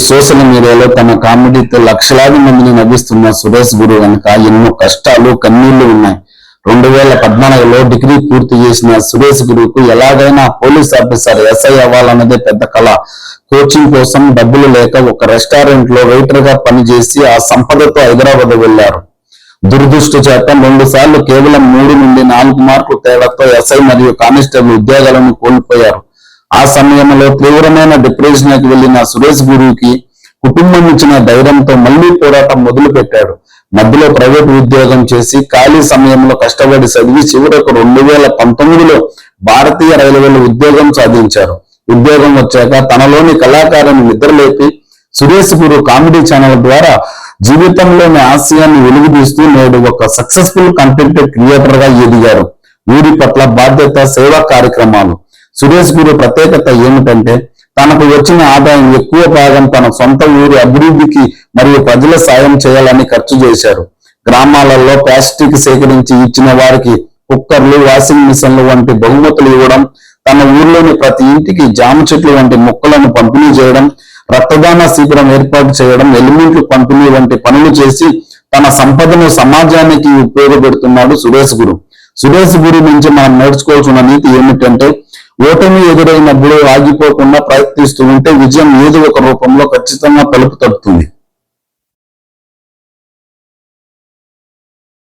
Social మీడియాలో తన కామెడీతో లక్షలాది మందిని నవ్విస్తున్న సురేష్ గురు వెనుక ఎన్నో కష్టాలు కన్నీళ్లు ఉన్నాయి. 2014లో డిగ్రీ పూర్తి చేసిన సురేష్ గురుకు ఎలాగైనా పోలీస్ ఆఫీసర్ ఎస్ఐ అవ్వాలన్నదే పెద్ద కళ. కోచింగ్ కోసం డబ్బులు లేక ఒక రెస్టారెంట్ లో వెయిటర్ గా పనిచేసి ఆ సంపదతో హైదరాబాద్ వెళ్లారు. దురదృష్ట చేత 2 సార్లు కేవలం 3 నుండి 4 మార్కుల తేడాతో ఎస్ఐ మరియు కానిస్టేబుల్ ఉద్యోగాలను కోల్పోయారు. ఆ సమయంలో తీవ్రమైన డిప్రెషన్కి వెళ్లిన సురేష్ గురుకి కుటుంబం ఇచ్చిన ధైర్యంతో మళ్లీ పోరాటం మొదలు పెట్టాడు. మధ్యలో ప్రైవేట్ ఉద్యోగం చేసి ఖాళీ సమయంలో కష్టపడి చదివి చివరకు 2019లో భారతీయ రైల్వేలో ఉద్యోగం సాధించారు. ఉద్యోగం వచ్చాక తనలోని కళాకారుని నిద్రలేపి సురేష్ గురు కామెడీ ఛానల్ ద్వారా జీవితంలోని ఆశయాన్ని వెలుగుదీస్తూ నేడు ఒక సక్సెస్ఫుల్ కంటెంట్ క్రియేటర్ గా ఎదిగారు. ఊరి పట్ల బాధ్యత, సేవా కార్యక్రమాలు. సురేష్ గురు ప్రత్యేకత ఏమిటంటే తనకు వచ్చిన ఆదాయం ఎక్కువ భాగం తన సొంత ఊరి అభివృద్ధికి మరియు ప్రజల సాయం చేయాలని ఖర్చు చేశారు. గ్రామాలలో ప్లాస్టిక్ సేకరించి ఇచ్చిన వారికి కుక్కర్లు, వాషింగ్ మిషన్లు వంటి బహుమతులు ఇవ్వడం, తన ఊర్లోని ప్రతి ఇంటికి జామ చెట్లు వంటి మొక్కలను పంపిణీ చేయడం, రక్తదాన శిబిరం ఏర్పాటు చేయడం, ఎలిమెంట్లు పంపిణీ వంటి పనులు చేసి తన సంపదను సమాజానికి ఉపయోగపెడుతున్నాడు సురేష్ గురు. సురేష్ గురు నుంచి మనం నేర్చుకోవాల్సిన నీతి ఏమిటంటే ఓటమి ఎదురైనప్పుడు ఆగిపోకుండా ప్రయత్నిస్తూ ఉంటే విజయం ఏదో ఒక రూపంలో ఖచ్చితంగా తలుపు తడుతుంది.